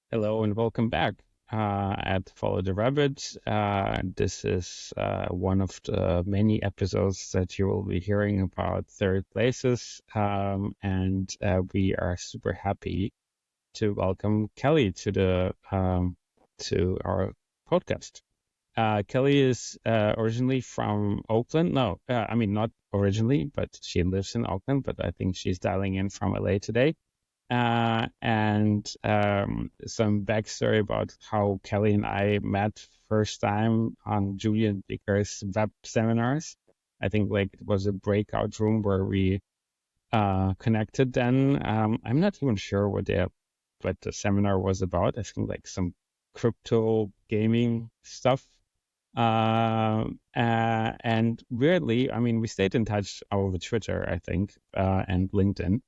Hello and welcome back at Follow the Rabbit. This is one of the many episodes that you will be hearing about third places. And we are super happy to welcome Kelly to our podcast. Kelly is originally from Oakland. No, I mean not originally, but she lives in Oakland. But I think she's dialing in from LA today. And some backstory about how Kelly and I met first time on Julian Baker's web seminars. I think like it was a breakout room where we connected then. I'm not even sure what the seminar was about. I think like some crypto gaming stuff. And weirdly, I mean, we stayed in touch over Twitter, I think, and LinkedIn.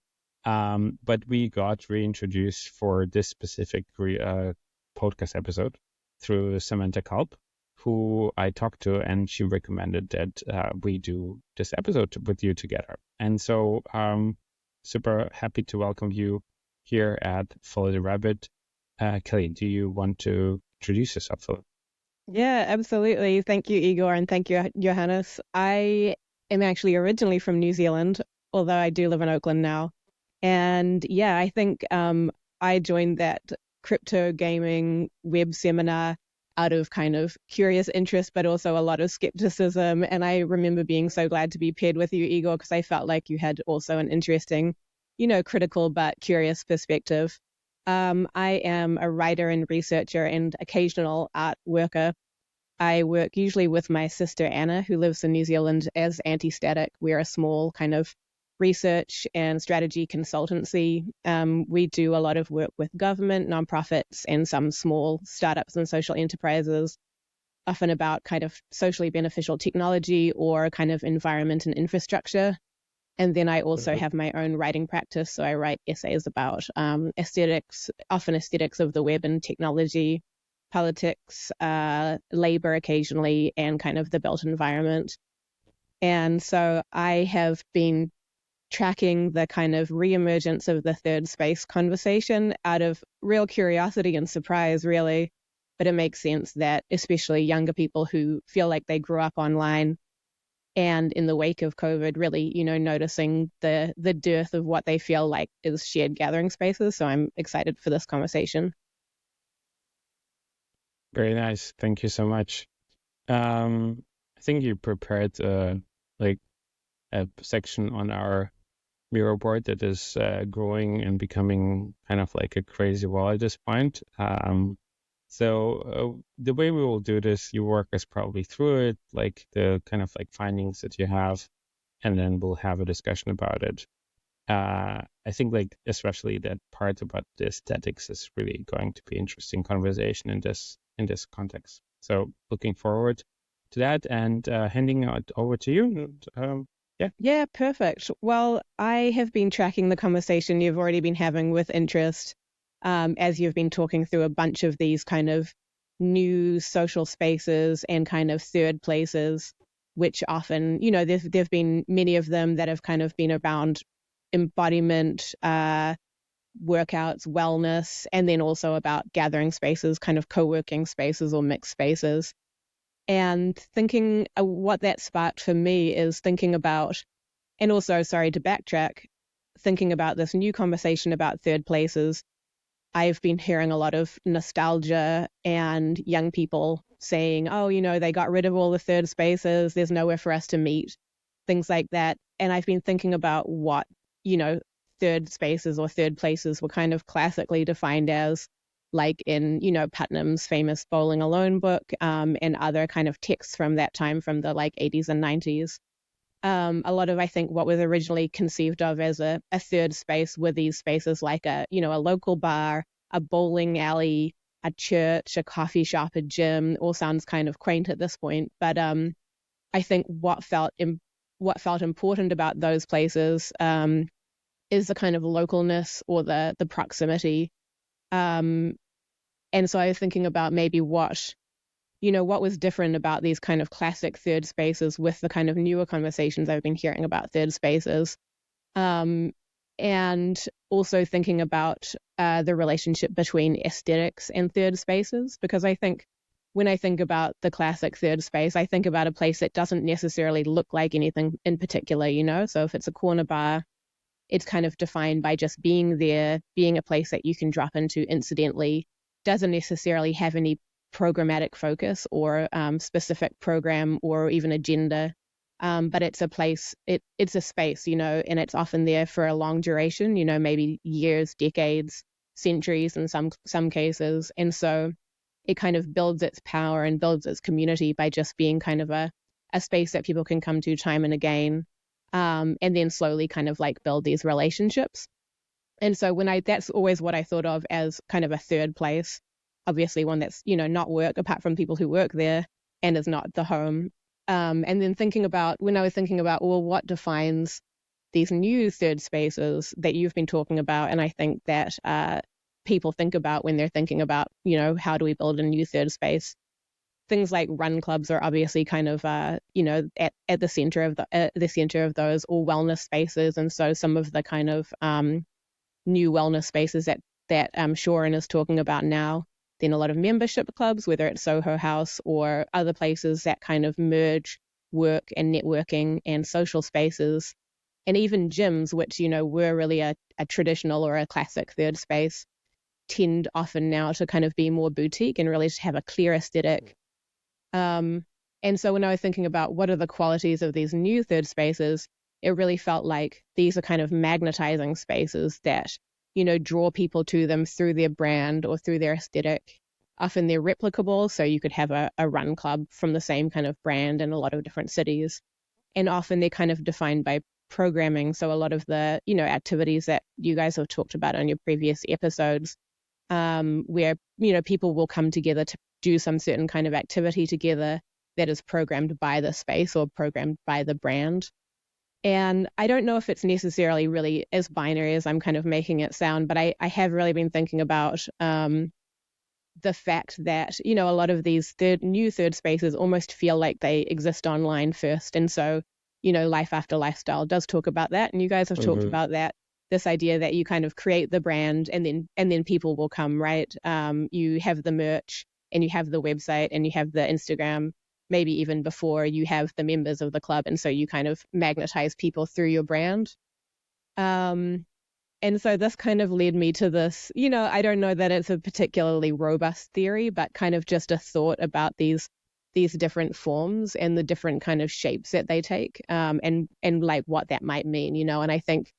But we got reintroduced for this specific podcast episode through Samantha Culp, who I talked to, and she recommended that we do this episode with you together. And so, super happy to welcome you here at Follow the Rabbit. Kelly, do you want to introduce yourself? Yeah, absolutely. Thank you, Igor, and thank you, Johannes. I am actually originally from New Zealand, although I do live in Oakland now. And yeah, I think I joined that crypto gaming web seminar out of kind of curious interest, but also a lot of skepticism. And I remember being so glad to be paired with you, Igor, because I felt like you had also an interesting, critical but curious perspective. I am a writer and researcher and occasional art worker. I work usually with my sister Anna, who lives in New Zealand, as Anti-Static. We're a small kind of research and strategy consultancy. We do a lot of work with government, nonprofits, and some small startups and social enterprises, often about kind of socially beneficial technology or kind of environment and infrastructure. And then I also have my own writing practice. So I write essays about aesthetics, often aesthetics of the web and technology, politics, labor occasionally, and kind of the built environment. And so I have been tracking the kind of reemergence of the third space conversation out of real curiosity and surprise, really. But it makes sense that especially younger people who feel like they grew up online and in the wake of COVID, really, noticing the dearth of what they feel like is shared gathering spaces. So I'm excited for this conversation. Very nice. Thank you so much. I think you prepared like a section on our Miro board that is growing and becoming kind of like a crazy wall at this point. So the way we will do this, you work us probably through it, like the kind of like findings that you have, and then we'll have a discussion about it. I think like especially that part about the aesthetics is really going to be interesting conversation in this context. So looking forward to that and handing it over to you. Yeah. Yeah, perfect. Well, I have been tracking the conversation you've already been having with interest as you've been talking through a bunch of these kind of new social spaces and kind of third places, which often, there've been many of them that have kind of been around embodiment, workouts, wellness, and then also about gathering spaces, kind of co-working spaces or mixed spaces. And thinking what that sparked for me is thinking about, and also, sorry to backtrack, thinking about this new conversation about third places. I've been hearing a lot of nostalgia and young people saying, oh, they got rid of all the third spaces. There's nowhere for us to meet, things like that. And I've been thinking about what, third spaces or third places were kind of classically defined as, like in, Putnam's famous Bowling Alone book, and other kind of texts from that time from the like 80s and 90s. A lot of, I think, what was originally conceived of as a third space were these spaces like a local bar, a bowling alley, a church, a coffee shop, a gym. All sounds kind of quaint at this point, but I think what felt important about those places is the kind of localness or the proximity. And so I was thinking about maybe what was different about these kind of classic third spaces with the kind of newer conversations I've been hearing about third spaces. and also thinking about the relationship between aesthetics and third spaces, because I think when I think about the classic third space, I think about a place that doesn't necessarily look like anything in particular, you know? So if it's a corner bar, it's kind of defined by just being there, being a place that you can drop into incidentally, doesn't necessarily have any programmatic focus or specific program or even agenda. But it's a place, it's a space, you know, and it's often there for a long duration, you know, maybe years, decades, centuries in some cases. And so it kind of builds its power and builds its community by just being kind of a space that people can come to time and again, and then slowly kind of like build these relationships. And so that's always what I thought of as kind of a third place, obviously one that's, you know, not work apart from people who work there and is not the home. And then when I was thinking about, well, what defines these new third spaces that you've been talking about, and I think that people think about when they're thinking about, you know, how do we build a new third space? Things like run clubs are obviously kind of, you know, at the center of the center of those, or wellness spaces. And so some of the kind of new wellness spaces that Shorin is talking about now, then a lot of membership clubs, whether it's Soho House or other places that kind of merge work and networking and social spaces, and even gyms, which, you know, were really a traditional or a classic third space, tend often now to kind of be more boutique and really to have a clear aesthetic. And so when I was thinking about what are the qualities of these new third spaces, it really felt like these are kind of magnetizing spaces that, you know, draw people to them through their brand or through their aesthetic. Often they're replicable, so you could have a run club from the same kind of brand in a lot of different cities. And often they're kind of defined by programming. So a lot of the, you know, activities that you guys have talked about on your previous episodes, where, you know, people will come together to do some certain kind of activity together that is programmed by the space or programmed by the brand. And I don't know if it's necessarily really as binary as I'm kind of making it sound, but I have really been thinking about the fact that, you know, a lot of these new third spaces almost feel like they exist online first. And so, you know, Life After Lifestyle does talk about that. And you guys have talked about that, this idea that you kind of create the brand and then people will come, right? You have the merch and you have the website and you have the Instagram, maybe even before you have the members of the club. And so you kind of magnetize people through your brand. And so this kind of led me to this, you know, I don't know that it's a particularly robust theory, but kind of just a thought about these different forms and the different kind of shapes that they take, and like what that might mean, you know. And I think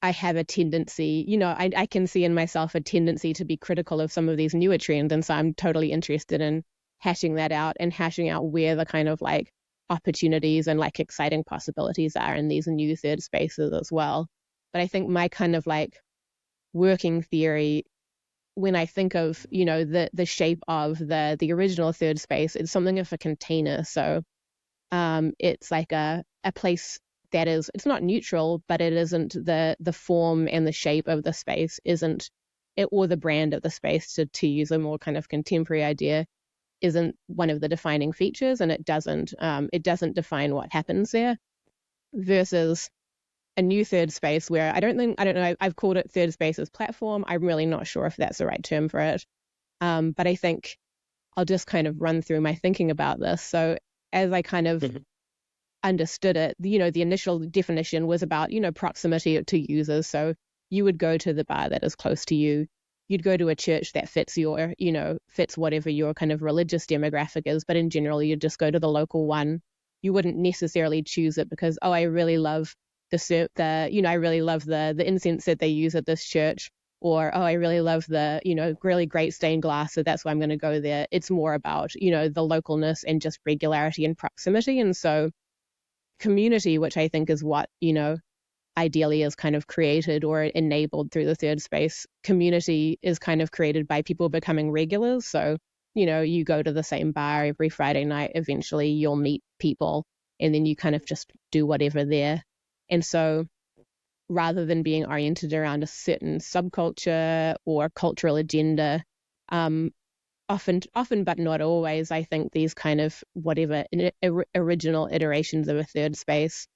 I have a tendency, you know, I can see in myself a tendency to be critical of some of these newer trends. And so I'm totally interested in hashing that out and hashing out where the kind of like opportunities and like exciting possibilities are in these new third spaces as well. But I think my kind of like working theory, when I think of, you know, the shape of the original third space, it's something of a container. So it's like a place that is, it's not neutral, but it isn't the form and the shape of the space isn't it, or the brand of the space, to use a more kind of contemporary idea, isn't one of the defining features, and it doesn't define what happens there, versus a new third space where I don't know, I've called it third spaces platform. I'm really not sure if that's the right term for it. But I think I'll just kind of run through my thinking about this. So as I kind of understood it, you know, the initial definition was about, you know, proximity to users. So you would go to the bar that is close to you. You'd go to a church that fits your, you know, fits whatever your kind of religious demographic is. But in general, you'd just go to the local one. You wouldn't necessarily choose it because, oh, I really love I really love the incense that they use at this church, or, oh, I really love the, you know, really great stained glass, so that's why I'm going to go there. It's more about, you know, the localness and just regularity and proximity. And so community, which I think is what, you know, ideally is kind of created or enabled through the third space, community is kind of created by people becoming regulars. So, you know, you go to the same bar every Friday night, eventually you'll meet people, and then you kind of just do whatever there. And so rather than being oriented around a certain subculture or cultural agenda, often, but not always, I think these kind of whatever original iterations of a third space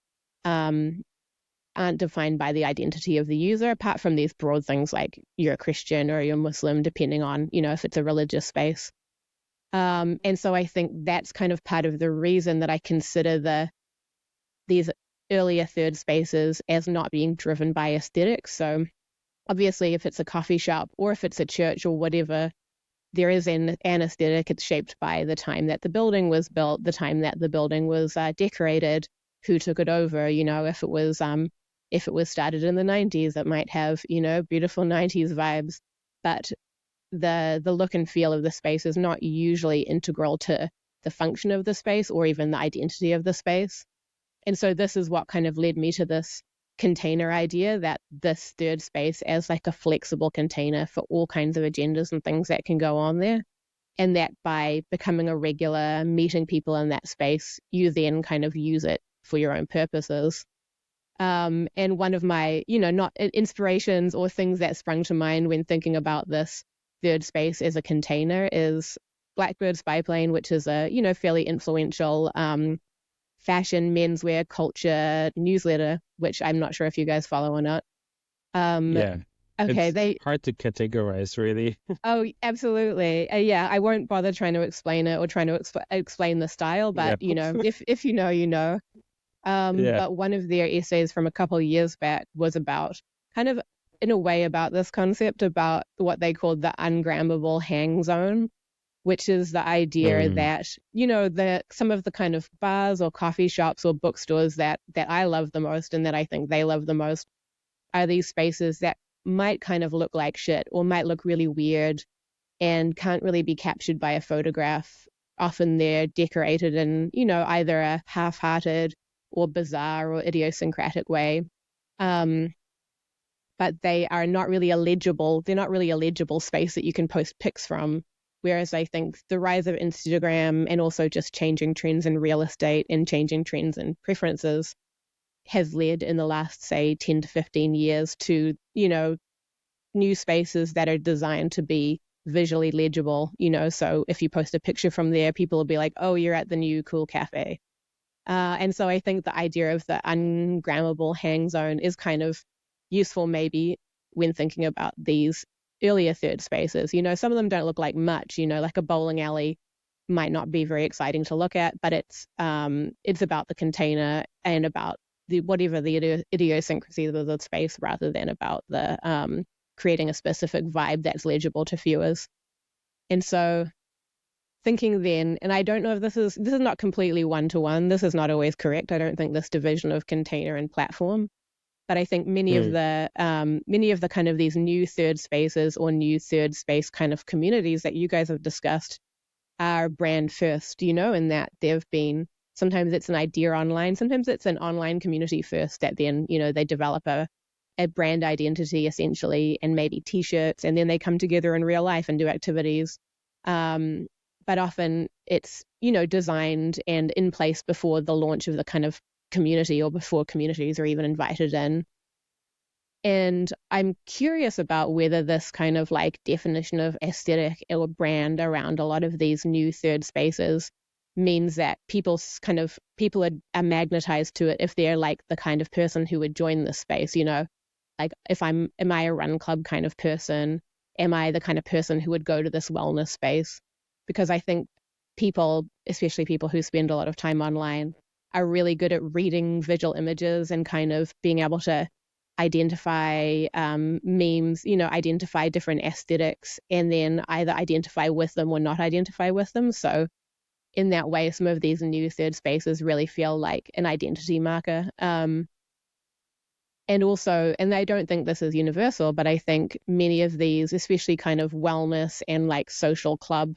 aren't defined by the identity of the user, apart from these broad things like you're a Christian or you're Muslim, depending on, if it's a religious space. And so I think that's kind of part of the reason that I consider these earlier third spaces as not being driven by aesthetics. So obviously, if it's a coffee shop or if it's a church or whatever, there is an aesthetic. It's shaped by the time that the building was built, the time that the building was decorated, who took it over. If it was started in the 90s, it might have beautiful 90s vibes, but the look and feel of the space is not usually integral to the function of the space or even the identity of the space. And so this is what kind of led me to this container idea, that this third space as like a flexible container for all kinds of agendas and things that can go on there. And that by becoming a regular, meeting people in that space, you then kind of use it for your own purposes. And one of my, not inspirations or things that sprung to mind when thinking about this third space as a container is Blackbird Spyplane, which is a, fairly influential fashion, menswear, culture newsletter, which I'm not sure if you guys follow or not. Yeah. Okay, it's hard to categorize, really. Oh, absolutely. Yeah, I won't bother trying to explain it or trying to explain the style, but Yeah. if you know, you know. Yeah. But one of their essays from a couple of years back was about kind of, in a way, about this concept about what they called the ungrammable hang zone, which is the idea that, some of the kind of bars or coffee shops or bookstores that I love the most and that I think they love the most are these spaces that might kind of look like shit or might look really weird and can't really be captured by a photograph. Often they're decorated in, either a half-hearted or bizarre or idiosyncratic way. But they are not really a legible, they're not really a legible space that you can post pics from. Whereas I think the rise of Instagram and also just changing trends in real estate and changing trends in preferences has led in the last, say, 10 to 15 years to, new spaces that are designed to be visually legible, so if you post a picture from there, people will be like, oh, you're at the new cool cafe. And so I think the idea of the ungrammable hang zone is kind of useful maybe when thinking about these earlier third spaces. Some of them don't look like much, like a bowling alley might not be very exciting to look at, but it's about the container and about whatever the idiosyncrasies of the space rather than about the creating a specific vibe that's legible to viewers. And so thinking then, and I don't know if this is not completely one-to-one, this is not always correct. I don't think this division of container and platform, but I think many of the kind of these new third spaces or new third space kind of communities that you guys have discussed are brand first, in that they've been, sometimes it's an idea online, sometimes it's an online community first that then, they develop a brand identity essentially and maybe t-shirts, and then they come together in real life and do activities. But often it's, designed and in place before the launch of the kind of community or before communities are even invited in. And I'm curious about whether this kind of like definition of aesthetic or brand around a lot of these new third spaces means that people are magnetized to it if they're like the kind of person who would join this space, like am I a run club kind of person? Am I the kind of person who would go to this wellness space? Because I think people, especially people who spend a lot of time online, are really good at reading visual images and kind of being able to identify memes, identify different aesthetics and then either identify with them or not identify with them. So in that way, some of these new third spaces really feel like an identity marker. And I don't think this is universal, but I think many of these, especially kind of wellness and like social club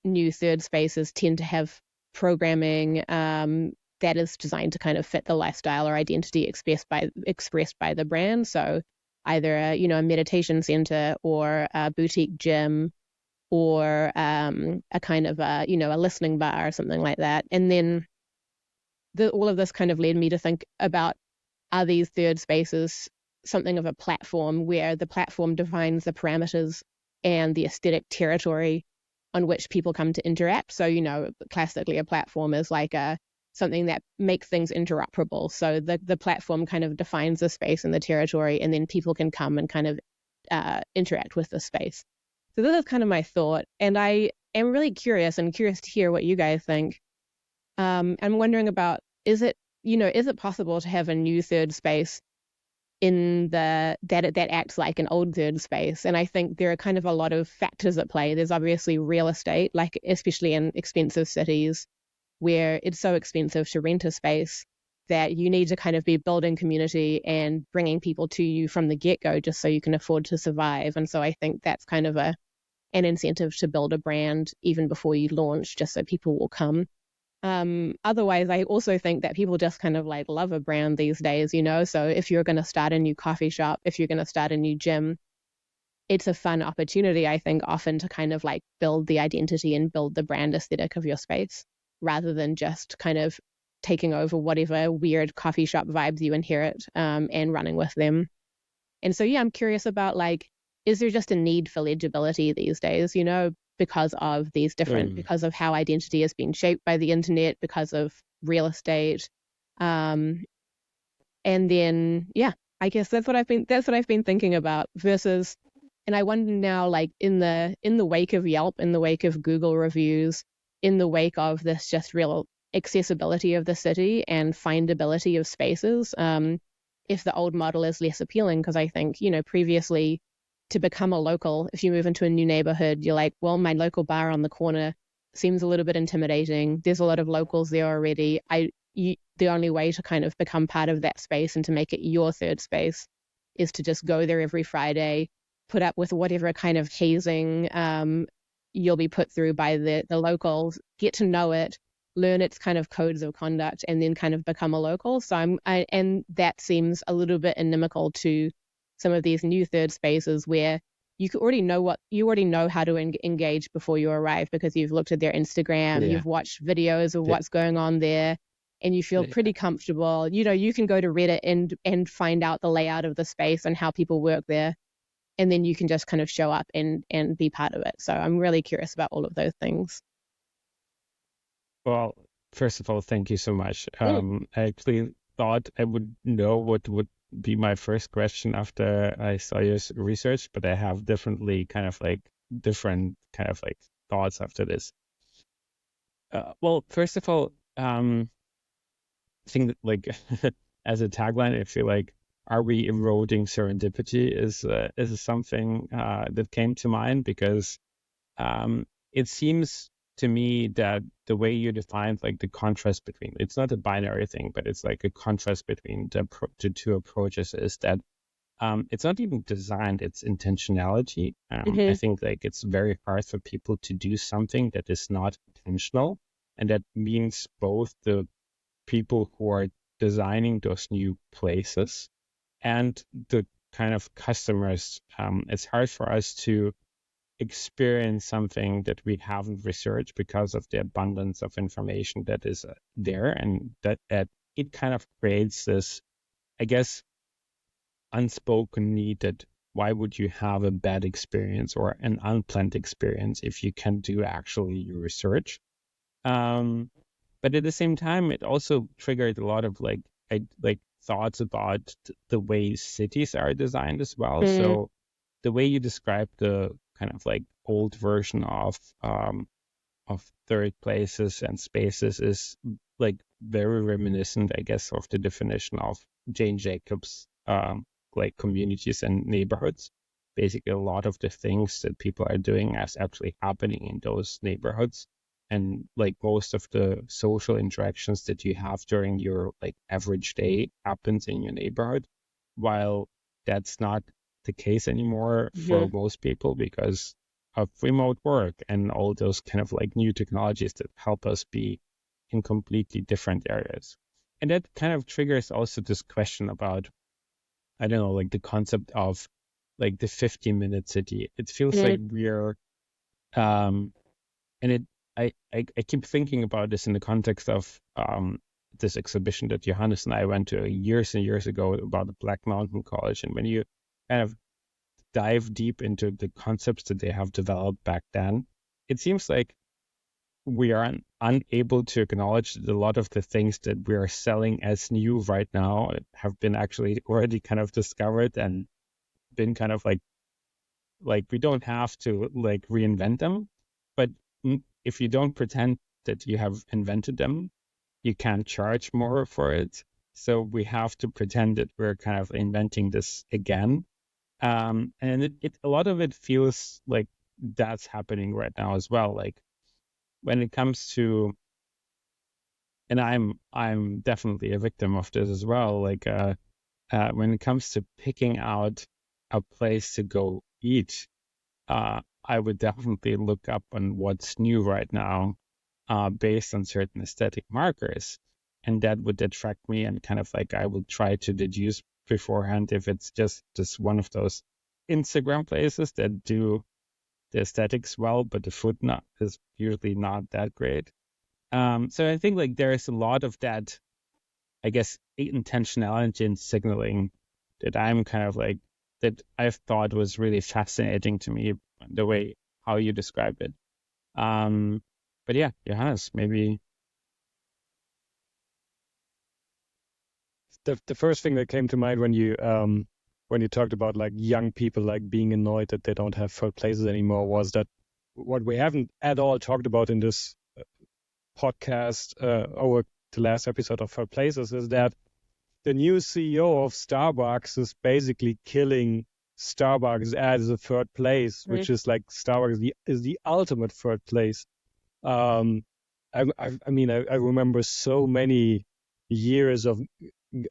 new third spaces tend to have programming that is designed to kind of fit the lifestyle or identity expressed by the brand. So either a meditation center or a boutique gym or a kind of a listening bar or something like that. And then all of this kind of led me to think about, are these third spaces something of a platform where the platform defines the parameters and the aesthetic territory on which people come to interact? So, classically a platform is like a something that makes things interoperable. So the platform kind of defines the space and the territory, and then people can come and kind of interact with the space. So this is kind of my thought, and I am really curious to hear what you guys think. I'm wondering about, is it possible to have a new third space that acts like an old third space? And I think there are kind of a lot of factors at play. There's obviously real estate, like especially in expensive cities where it's so expensive to rent a space that you need to kind of be building community and bringing people to you from the get-go just so you can afford to survive. And so I think that's kind of an incentive to build a brand even before you launch, just so people will come. Otherwise, I also think that people just kind of like love a brand these days, so if you're going to start a new coffee shop, if you're going to start a new gym, it's a fun opportunity, I think, often to kind of like build the identity and build the brand aesthetic of your space rather than just kind of taking over whatever weird coffee shop vibes you inherit and running with them. And so, yeah, I'm curious about, like, is there just a need for legibility these days, because of because of how identity has been shaped by the internet, because of real estate. And then, yeah, I guess that's what I've been thinking about versus, and I wonder now, like in the wake of Yelp, in the wake of Google reviews, in the wake of this just real accessibility of the city and findability of spaces, if the old model is less appealing, because I think, previously, to become a local, if you move into a new neighborhood, you're like, well, my local bar on the corner seems a little bit intimidating. There's a lot of locals there already. The only way to kind of become part of that space and to make it your third space is to just go there every Friday, put up with whatever kind of hazing you'll be put through by the locals, get to know it, learn its kind of codes of conduct, and then kind of become a local. So and that seems a little bit inimical to some of these new third spaces where you already know how to engage before you arrive because you've looked at their Instagram, you've watched videos of what's going on there, and you feel pretty comfortable. You can go to Reddit and find out the layout of the space and how people work there, and then you can just kind of show up and be part of it. So I'm really curious about all of those things. Well, first of all, thank you so much. I actually thought I would know what would be my first question after I saw your research, but I have different kind of like thoughts after this. Well, first of all, I think that like as a tagline, I feel like, are we eroding serendipity is something that came to mind because it seems to me that the way you defined like the contrast between, it's not a binary thing, but it's like a contrast between the two approaches is that it's not even designed, it's intentionality. I think like it's very hard for people to do something that is not intentional. And that means both the people who are designing those new places and the kind of customers. It's hard for us to experience something that we haven't researched because of the abundance of information that is there, and that it kind of creates this, I guess, unspoken need that why would you have a bad experience or an unplanned experience if you can do actually your research. But at the same time, it also triggered a lot of like thoughts about the way cities are designed as well. So the way you describe the kind of like old version of third places and spaces is like very reminiscent, I guess, of the definition of Jane Jacobs like communities and neighborhoods. Basically, a lot of the things that people are doing is actually happening in those neighborhoods. And like most of the social interactions that you have during your like average day happens in your neighborhood, while that's not the case anymore for most people because of remote work and all those kind of like new technologies that help us be in completely different areas. And that kind of triggers also this question about, I don't know, like the concept of like the 15-minute city. It feels like we're, and I keep thinking about this in the context of this exhibition that Johannes and I went to years and years ago about the Black Mountain College. And when you kind of dive deep into the concepts that they have developed back then, it seems like we are unable to acknowledge that a lot of the things that we are selling as new right now have been actually already kind of discovered and been kind of like we don't have to like reinvent them. But if you don't pretend that you have invented them, you can't charge more for it. So we have to pretend that we're kind of inventing this again. And a lot of it feels like that's happening right now as well. Like when it comes to, and I'm definitely a victim of this as well. Like when it comes to picking out a place to go eat, I would definitely look up on what's new right now, based on certain aesthetic markers, and that would attract me. And kind of like I would try to deduce beforehand if it's just one of those Instagram places that do the aesthetics well, but the food not is usually not that great. So I think like there is a lot of that, I guess, intentionality and signaling that I'm kind of like that I've thought was really fascinating to me, the way how you describe it. But yeah, Johannes, maybe. The first thing that came to mind when you talked about like young people like being annoyed that they don't have third places anymore was that what we haven't at all talked about in this podcast over the last episode of Third Places is that the new CEO of Starbucks is basically killing Starbucks as a third place, which is like Starbucks is the ultimate third place. I mean, I remember so many years of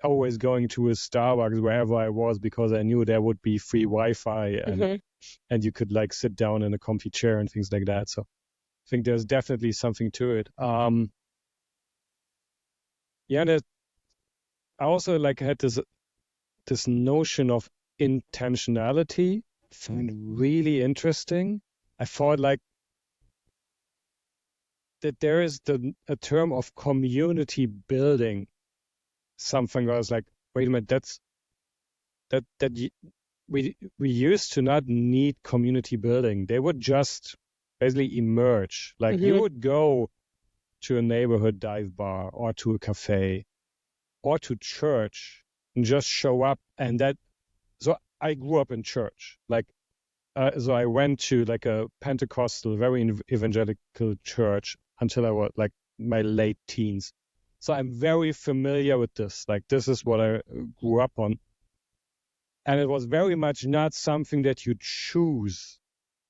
always going to a Starbucks wherever I was because I knew there would be free Wi-Fi and you could like sit down in a comfy chair and things like that. So I think there's definitely something to it. Yeah, I also like had this notion of intentionality. Found really interesting. I thought like that there is a term of community building. Something where I was like, wait a minute, we used to not need community building. They would just basically emerge. Like you would go to a neighborhood dive bar or to a cafe or to church and just show up. And so I grew up in church. Like, so I went to like a Pentecostal, very evangelical church until I was like my late teens. So I'm very familiar with this. Like this is what I grew up on. And it was very much not something that you choose.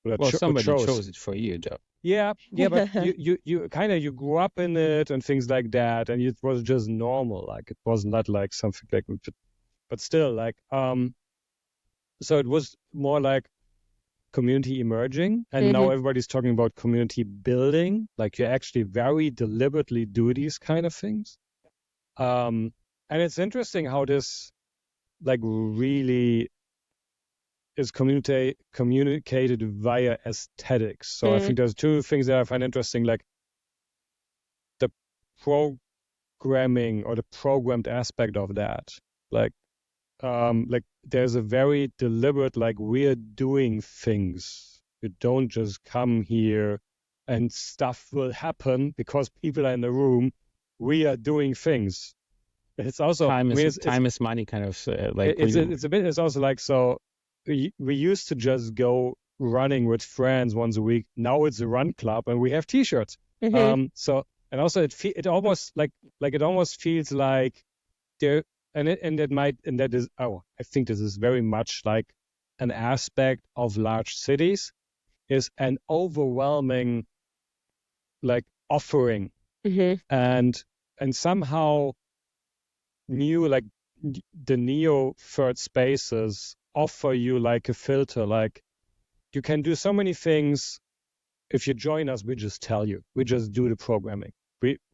Well, somebody chose it for you, though. Yeah, but you kind of you grew up in it and things like that, and it was just normal. Like it was not like something like, but still like so it was more like community emerging, and now everybody's talking about community building. Like you actually very deliberately do these kind of things. And it's interesting how this like really is communicated via aesthetics. So I think there's two things that I find interesting, like the programming or the programmed aspect of that. Like there's a very deliberate, like we're doing things. You don't just come here and stuff will happen because people are in the room. We are doing things. It's also time is money, kind of like it's also like, so we used to just go running with friends once a week. Now it's a run club and we have t-shirts. So and also it almost like it almost feels like there and that is I think this is very much like an aspect of large cities is an overwhelming like offering and somehow new like the neo third spaces offer you like a filter, like you can do so many things. If you join us, we just tell you, we just do the programming.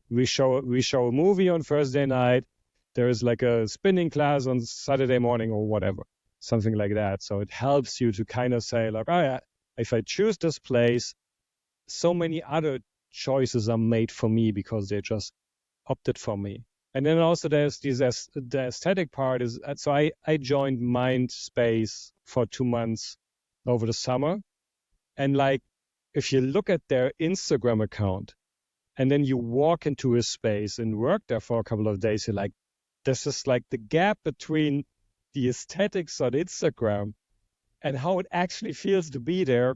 We show a movie on Thursday night. There is like a spinning class on Saturday morning or whatever, something like that. So it helps you to kind of say like, oh yeah, if I choose this place, so many other choices are made for me because they just opted for me. And then also there's the aesthetic part is, so I joined Mindspace for 2 months over the summer. And like, if you look at their Instagram account, and then you walk into a space and work there for a couple of days, you're like, this is like the gap between the aesthetics on Instagram and how it actually feels to be there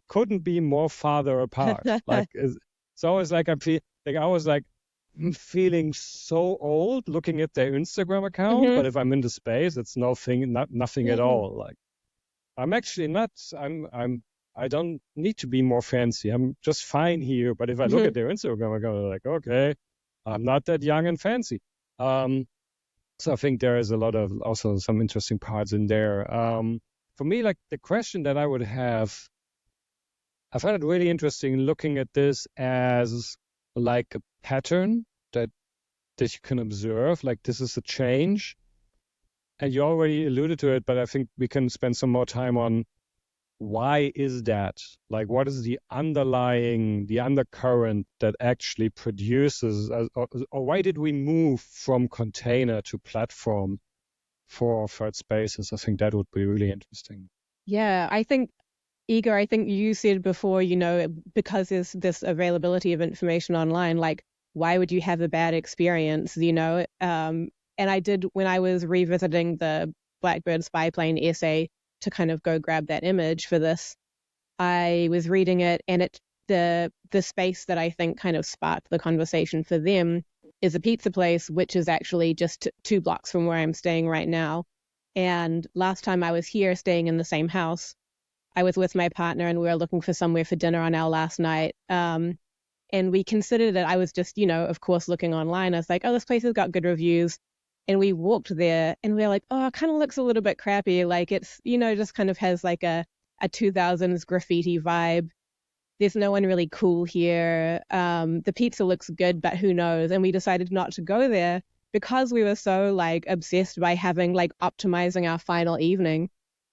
couldn't be more farther apart. Like, it's always like I'm feeling so old looking at their Instagram account, but if I'm in the space, it's nothing at all. Like, I'm actually not. I don't need to be more fancy. I'm just fine here. But if I look at their Instagram account, I'm like, okay, I'm not that young and fancy. So I think there is a lot of also some interesting parts in there. For me, like the question that I would have, I find it really interesting looking at this as like a pattern that you can observe. Like this is a change, and you already alluded to it, but I think we can spend some more time on why is that? Like, what is the undercurrent that actually produces, or why did we move from container to platform for third spaces? I think that would be really interesting. Yeah, I think, Igor, I think you said before, because there's this availability of information online, like, why would you have a bad experience, And I did, when I was revisiting the Blackbird spy plane essay to kind of go grab that image for this, I was reading it, and the space that I think kind of sparked the conversation for them is a pizza place, which is actually just 2 blocks from where I'm staying right now. And last time I was here staying in the same house, I was with my partner and we were looking for somewhere for dinner on our last night. And we considered it. I was just, of course, looking online. I was like, oh, this place has got good reviews. And we walked there and we were like, oh, it kind of looks a little bit crappy. Like it's, just kind of has like a 2000s graffiti vibe. There's no one really cool here. The pizza looks good, but who knows? And we decided not to go there because we were so like obsessed by having like optimizing our final evening.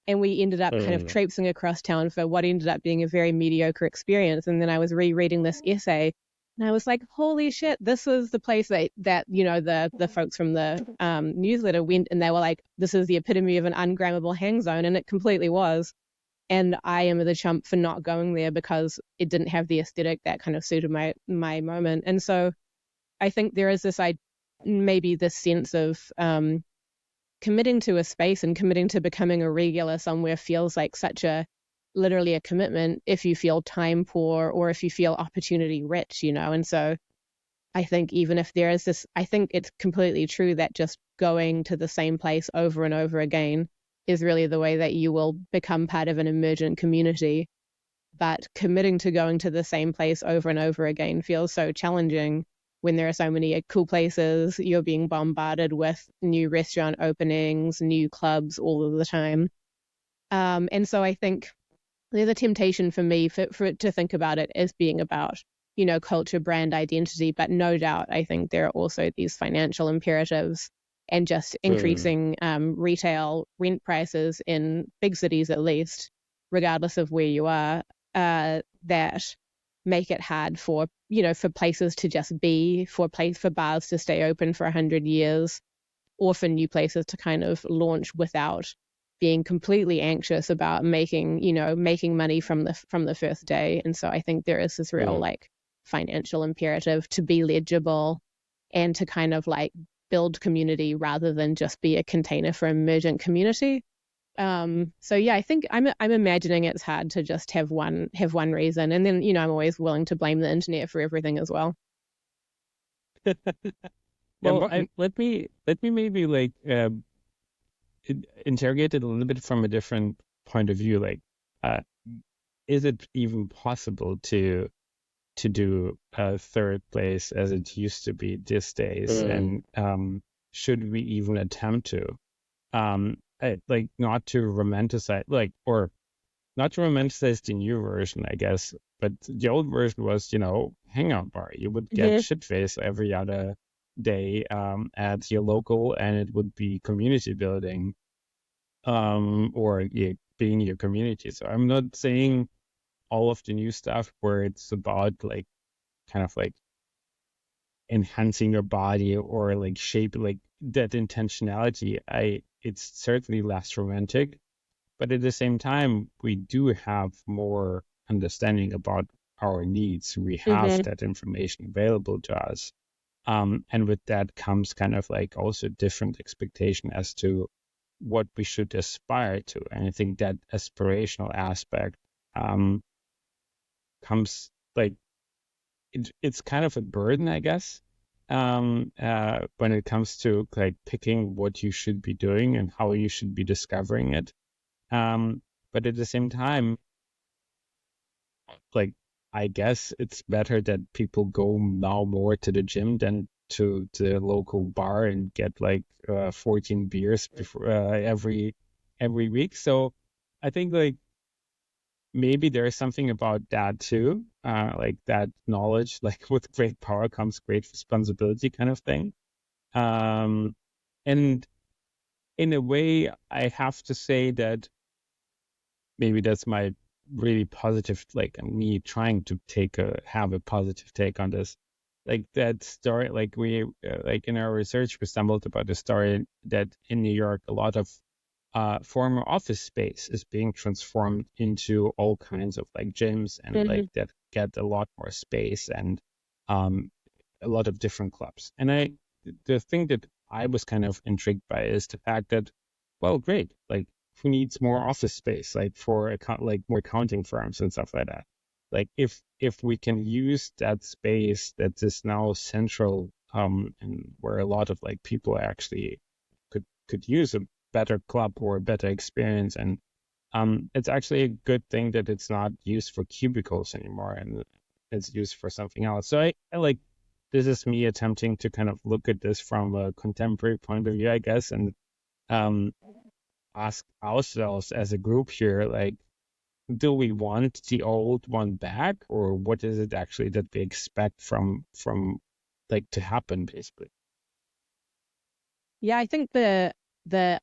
And we ended up kind of traipsing across town for what ended up being a very mediocre experience. And then I was rereading this essay and I was like, holy shit, this was the place that the folks from the newsletter went, and they were like, this is the epitome of an ungrammable hang zone. And it completely was. And I am the chump for not going there because it didn't have the aesthetic that kind of suited my moment. And so I think there is this maybe this sense of committing to a space and committing to becoming a regular somewhere feels like literally a commitment if you feel time poor or if you feel opportunity rich, And so I think even if there is this, I think it's completely true that just going to the same place over and over again is really the way that you will become part of an emergent community. But committing to going to the same place over and over again feels so challenging when there are so many cool places. You're being bombarded with new restaurant openings, new clubs all of the time. And so I think there's a temptation for me for it to think about it as being about, culture, brand identity. But no doubt, I think there are also these financial imperatives and just increasing retail rent prices in big cities, at least, regardless of where you are, that make it hard for places to just be, for bars to stay open for 100 years, or for new places to kind of launch without being completely anxious about making money from the first day. And so I think there is this real like financial imperative to be legible and to kind of like build community rather than just be a container for emergent community. So yeah, I think I'm imagining it's hard to just have one reason, and then I'm always willing to blame the internet for everything as well. Well, let me maybe like interrogate it a little bit from a different point of view. Like, is it even possible to do a third place as it used to be these days, and should we even attempt to? Like not to romanticize, not to romanticize the new version, I guess, but the old version was, hangout bar. You would get shit-faced every other day at your local, and it would be community building, or being your community. So I'm not saying all of the new stuff where it's about like kind of like enhancing your body or like shape, like that intentionality. It's certainly less romantic, but at the same time, we do have more understanding about our needs. We have that information available to us. And with that comes kind of like also different expectation as to what we should aspire to. And I think that aspirational aspect comes like it's kind of a burden, I guess, when it comes to like picking what you should be doing and how you should be discovering it. But at the same time, like I guess it's better that people go now more to the gym than to the local bar and get like 14 beers before every week. So I think like maybe there is something about that too, like that knowledge, like with great power comes great responsibility kind of thing. And in a way, I have to say that maybe that's my really positive, like me trying to have a positive take on this. Like that story, like we, like in our research, we stumbled about the story that in New York, a lot of former office space is being transformed into all kinds of like gyms and like that get a lot more space and a lot of different clubs. And the thing that I was kind of intrigued by is the fact that, well, great, like who needs more office space, like for like more accounting firms and stuff like that. Like if we can use that space that is now central, and where a lot of like people actually could use a better club or a better experience, and it's actually a good thing that it's not used for cubicles anymore and it's used for something else. So I like, this is me attempting to kind of look at this from a contemporary point of view, I guess, and ask ourselves as a group here, like, do we want the old one back, or what is it actually that we expect from like to happen, basically? Yeah, I think the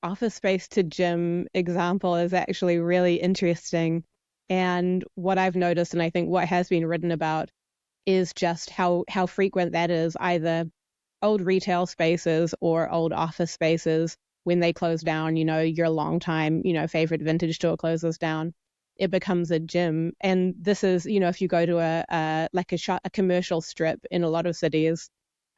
office space to gym example is actually really interesting. And what I've noticed, and I think what has been written about, is just how frequent that is, either old retail spaces or old office spaces. When they close down, your long time, favorite vintage store closes down, it becomes a gym. And this is, if you go to a commercial strip in a lot of cities,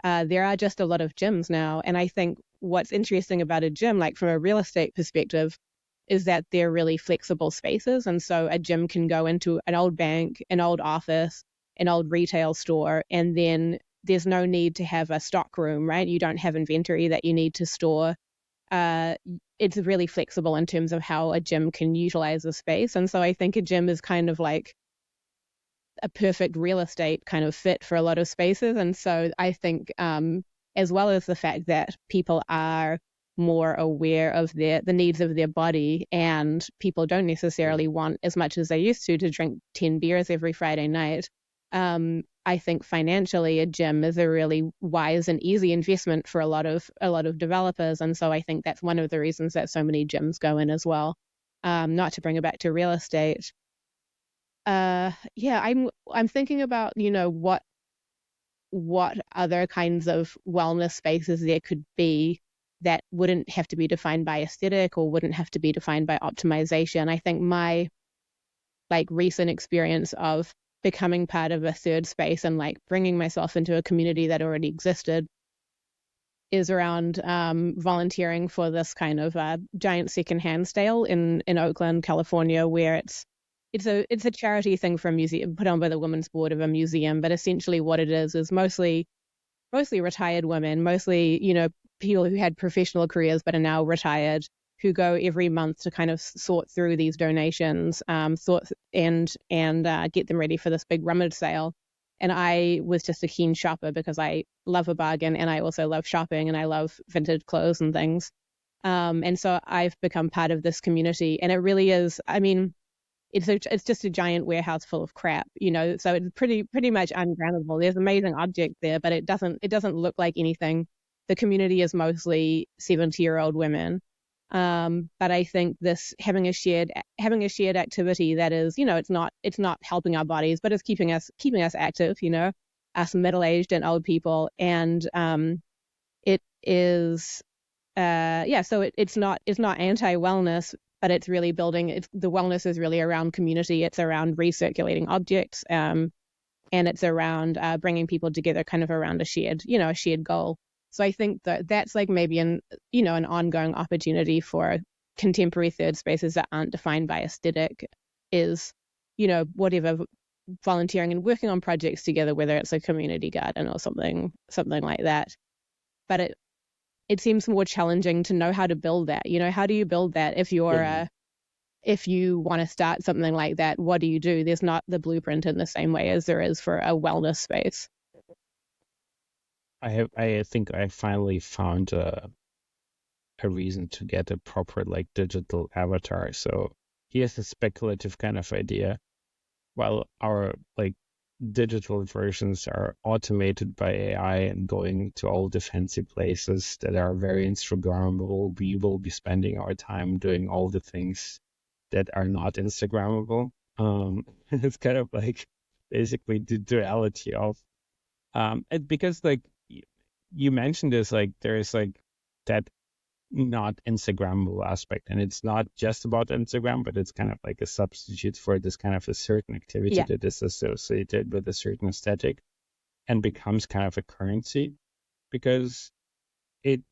there are just a lot of gyms now. And I think what's interesting about a gym, like from a real estate perspective, is that they're really flexible spaces. And so a gym can go into an old bank, an old office, an old retail store, and then there's no need to have a stock room, right? You don't have inventory that you need to store. It's really flexible in terms of how a gym can utilize the space. And so I think a gym is kind of like a perfect real estate kind of fit for a lot of spaces. And so I think, as well as the fact that people are more aware of the needs of their body, and people don't necessarily want as much as they used to drink 10 beers every Friday night. I think financially a gym is a really wise and easy investment for a lot of developers. And so I think that's one of the reasons that so many gyms go in as well. Not to bring it back to real estate. Yeah, I'm thinking about, what other kinds of wellness spaces there could be that wouldn't have to be defined by aesthetic or wouldn't have to be defined by optimization. I think my like recent experience of becoming part of a third space and like bringing myself into a community that already existed is around volunteering for this kind of giant secondhand sale in Oakland, California, where it's a charity thing for a museum put on by the women's board of a museum. But essentially what it is mostly retired women, mostly, people who had professional careers but are now retired, who go every month to kind of sort through these donations, and get them ready for this big rummage sale. And I was just a keen shopper because I love a bargain, and I also love shopping, and I love vintage clothes and things. And so I've become part of this community, and it really is, I mean, it's just a giant warehouse full of crap, so it's pretty much ungrammable. There's amazing objects there, but it doesn't look like anything. The community is mostly 70-year-old women. But I think this having a shared activity that is, it's not helping our bodies, but it's keeping us active, us middle-aged and old people. And it is so it's not anti-wellness, but it's really building, the wellness is really around community. It's around recirculating objects. and it's around bringing people together kind of around a shared goal. So I think that that's like maybe an ongoing opportunity for contemporary third spaces that aren't defined by aesthetic is, whatever, volunteering and working on projects together, whether it's a community garden or something like that. But it seems more challenging to know how to build that. How do you build that if you're if you want to start something like that? What do you do? There's not the blueprint in the same way as there is for a wellness space. I think I finally found a reason to get a proper like digital avatar. So here's a speculative kind of idea. While our like digital versions are automated by AI and going to all the fancy places that are very Instagrammable, we will be spending our time doing all the things that are not Instagrammable. It's kind of like basically the duality of because like you mentioned this, like there is like that not Instagrammable aspect, and it's not just about Instagram, but it's kind of like a substitute for this kind of a certain activity that is associated with a certain aesthetic and becomes kind of a currency, because it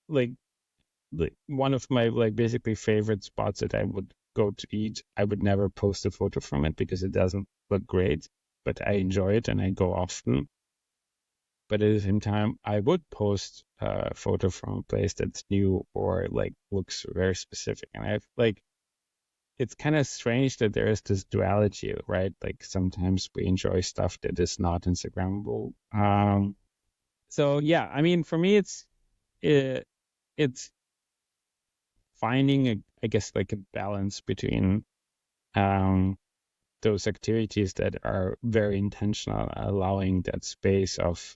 like one of my like basically favorite spots that I would go to eat, I would never post a photo from it because it doesn't look great, but I enjoy it and I go often. But at the same time, I would post a photo from a place that's new or like looks very specific. And I've like, it's kind of strange that there is this duality, right? Like sometimes we enjoy stuff that is not Instagrammable. So yeah, I mean, for me, it's finding I guess like a balance between those activities that are very intentional, allowing that space of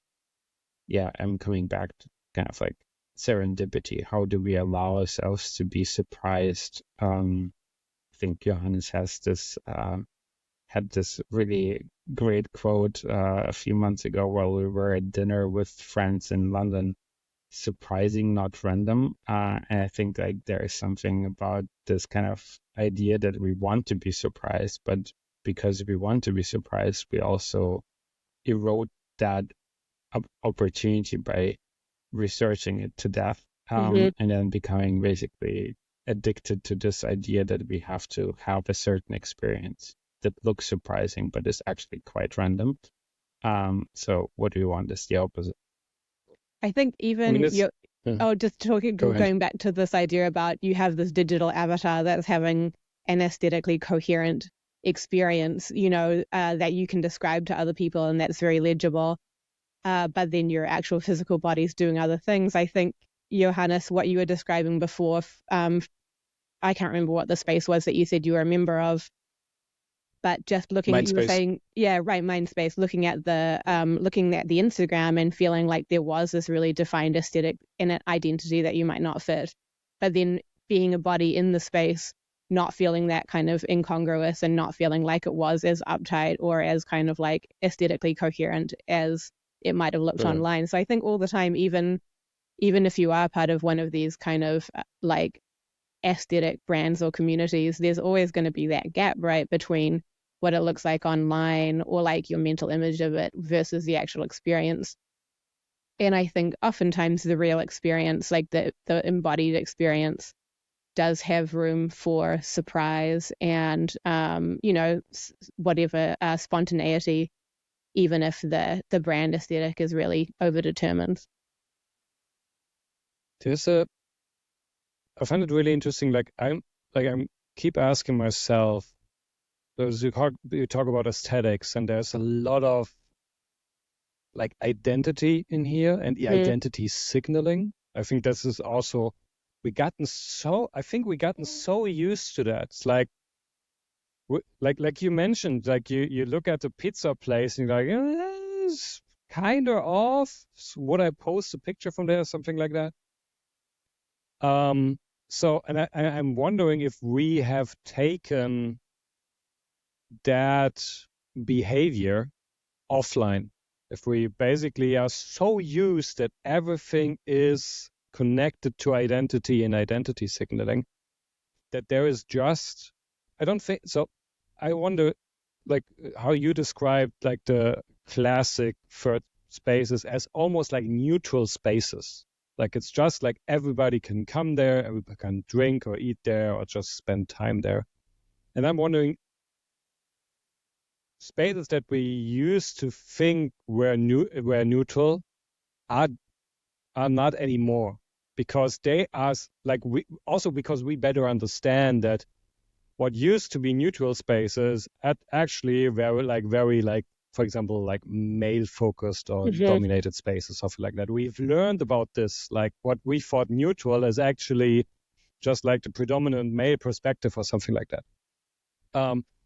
I'm coming back to kind of like serendipity. How do we allow ourselves to be surprised? I think Johannes has this had this really great quote a few months ago while we were at dinner with friends in London. Surprising, not random. And I think like there is something about this kind of idea that we want to be surprised, but because we want to be surprised, we also erode that opportunity by researching it to death, and then becoming basically addicted to this idea that we have to have a certain experience that looks surprising but is actually quite random. So what do you want is the opposite. I think even going back to this idea about you have this digital avatar that's having an aesthetically coherent experience, that you can describe to other people and that's very legible. But then your actual physical body's doing other things. I think, Johannes, what you were describing before, I can't remember what the space was that you said you were a member of, but just looking at, you were saying, Mindspace, looking at the Instagram and feeling like there was this really defined aesthetic and an identity that you might not fit, but then being a body in the space, not feeling that kind of incongruous and not feeling like it was as uptight or as kind of like aesthetically coherent as it might have looked online. So I think all the time, even if you are part of one of these kind of like aesthetic brands or communities, there's always going to be that gap, right, between what it looks like online or like your mental image of it versus the actual experience. And I think oftentimes the real experience, like the embodied experience, does have room for surprise and whatever spontaneity, even if the brand aesthetic is really overdetermined. I find it really interesting. I'm keep asking myself, because you talk about aesthetics, and there's a lot of like identity in here and the identity signaling. I think this is also we gotten so used to that. It's like you mentioned, like you look at the pizza place and you're like, it's kind of off. Would I post a picture from there or something like that? So, and I'm wondering if we have taken that behavior offline. If we basically are so used that everything is connected to identity and identity signaling, that there is just, I don't think so. I wonder, like how you described, like the classic third spaces as almost like neutral spaces. Like it's just like everybody can come there, everybody can drink or eat there or just spend time there. And I'm wondering, spaces that we used to think were neutral are not anymore, because they are like because we better understand that what used to be neutral spaces actually very for example, like male focused or dominated spaces, something like that. We've learned about this, like what we thought neutral is actually just like the predominant male perspective or something like that.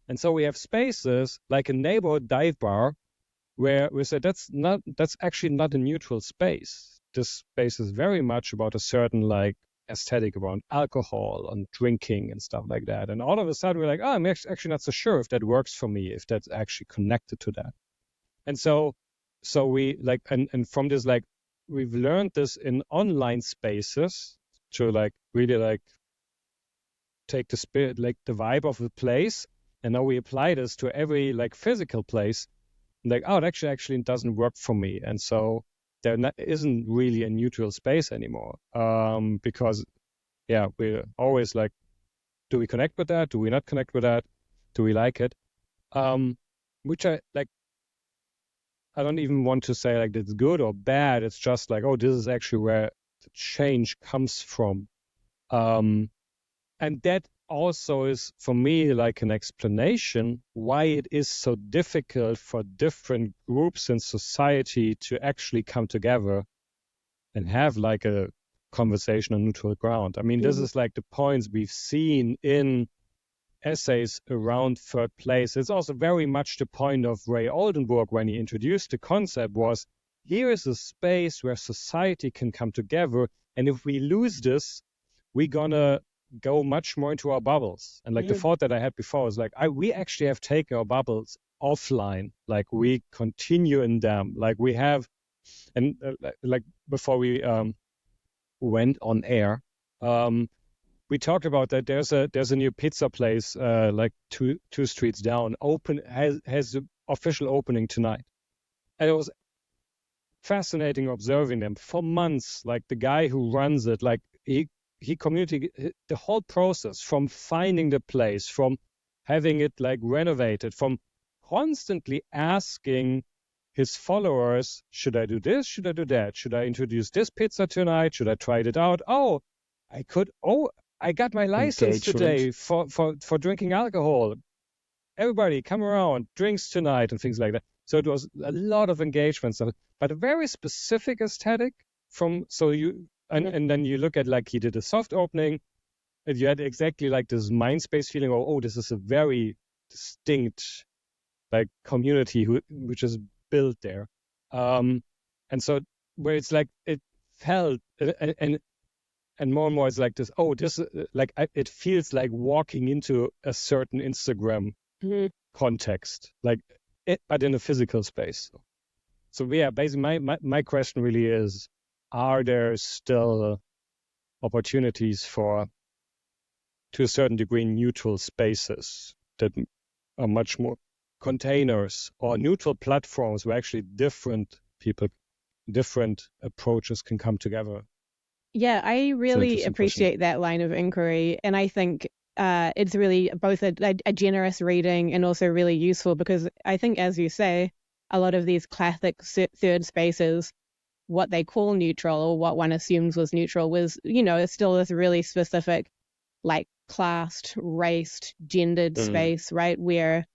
And so we have spaces like a neighborhood dive bar where we say that's actually not a neutral space. This space is very much about a certain like aesthetic around alcohol and drinking and stuff like that. And all of a sudden we're like, oh, I'm actually not so sure if that works for me, if that's actually connected to that. And so we like, and from this, like, we've learned this in online spaces to like really like take the spirit, like the vibe of the place. And now we apply this to every like physical place. Like, oh, it actually doesn't work for me. And so there isn't really a neutral space anymore. Because, yeah, we're always like, do we connect with that? Do we not connect with that? Do we like it? Which I like, I don't even want to say like it's good or bad. It's just like, oh, this is actually where the change comes from. And that also is for me like an explanation why it is so difficult for different groups in society to actually come together and have like a conversation on neutral ground. I mean, this is like the points we've seen in essays around third place. It's also very much the point of Ray Oldenburg when he introduced the concept was, here is a space where society can come together, and if we lose this, we're gonna go much more into our bubbles. And like the thought that I had before was like, we actually have taken our bubbles offline. Like we continue in them. Like we have, and like before we went on air, we talked about that there's a new pizza place like two streets down, has the official opening tonight. And it was fascinating observing them for months. Like the guy who runs it, like he communicated the whole process from finding the place, from having it like renovated, from constantly asking his followers, should I do this? Should I do that? Should I introduce this pizza tonight? Should I try it out? Oh, I got my license today for drinking alcohol. Everybody come around, drinks tonight and things like that. So it was a lot of engagement, but a very specific aesthetic and then you look at like he did a soft opening and you had exactly like this mind space feeling of, oh, this is a very distinct like community which is built there. And so where it's like it felt and more and more it's like this, oh, this like it feels like walking into a certain Instagram context, like it, but in a physical space. So yeah, basically my question really is, are there still opportunities for, to a certain degree, neutral spaces that are much more containers or neutral platforms where actually different people, different approaches can come together? Yeah, I really appreciate that line of inquiry. And I think it's really both a generous reading and also really useful, because I think, as you say, a lot of these classic third spaces, what they call neutral or what one assumes was neutral was, is still this really specific, like classed, raced, gendered space, right? Where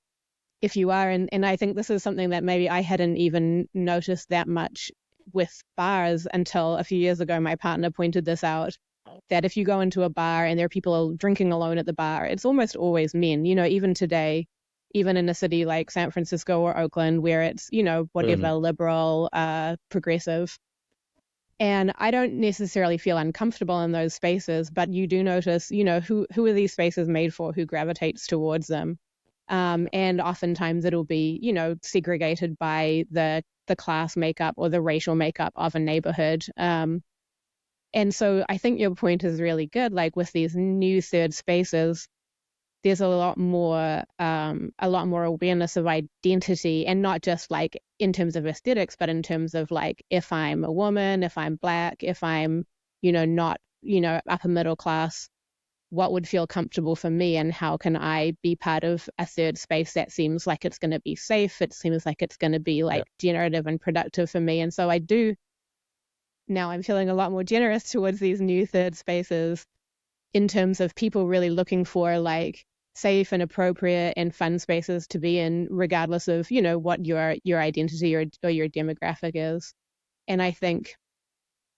if you are, and I think this is something that maybe I hadn't even noticed that much with bars until a few years ago. My partner pointed this out, that if you go into a bar and there are people drinking alone at the bar, it's almost always men, even today, even in a city like San Francisco or Oakland, where it's, whatever, liberal, progressive. And I don't necessarily feel uncomfortable in those spaces, but you do notice, who are these spaces made for, who gravitates towards them. And oftentimes it'll be, segregated by the class makeup or the racial makeup of a neighborhood. And so I think your point is really good, like with these new third spaces, there's a lot more awareness of identity, and not just like in terms of aesthetics, but in terms of like, if I'm a woman, if I'm Black, if I'm, not, upper middle class, what would feel comfortable for me, and how can I be part of a third space that seems like it's going to be safe, it seems like it's going to be like generative and productive for me. And so now I'm feeling a lot more generous towards these new third spaces, in terms of people really looking for like safe and appropriate and fun spaces to be in, regardless of, what your identity or your demographic is. And I think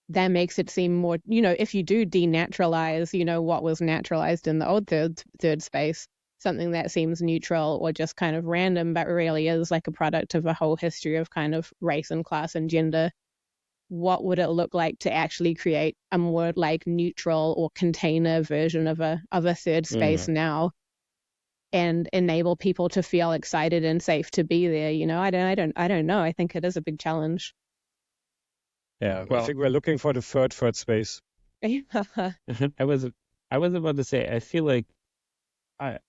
that makes it seem more, if you do denaturalize, what was naturalized in the old third space, something that seems neutral or just kind of random, but really is like a product of a whole history of kind of race and class and gender, what would it look like to actually create a more like neutral or container version of a third space now, and enable people to feel excited and safe to be there? I don't know. I think it is a big challenge. Yeah, well, I think we're looking for the third space. I was about to say, I feel like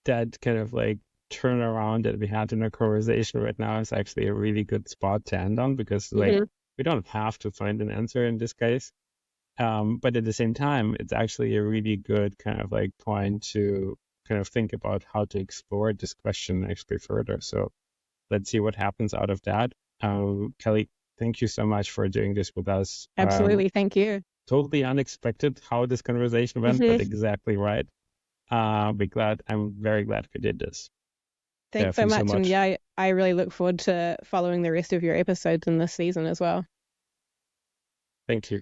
that kind of like turnaround that we had in our conversation right now is actually a really good spot to end on, because like we don't have to find an answer in this case. But at the same time, it's actually a really good kind of like point to kind of think about how to explore this question actually further. So let's see what happens out of that. Kelly, thank you so much for doing this with us. Absolutely. Thank you. Totally unexpected how this conversation went, but exactly right. I'm very glad we did this. Thanks so much. And yeah, I really look forward to following the rest of your episodes in this season as well. Thank you.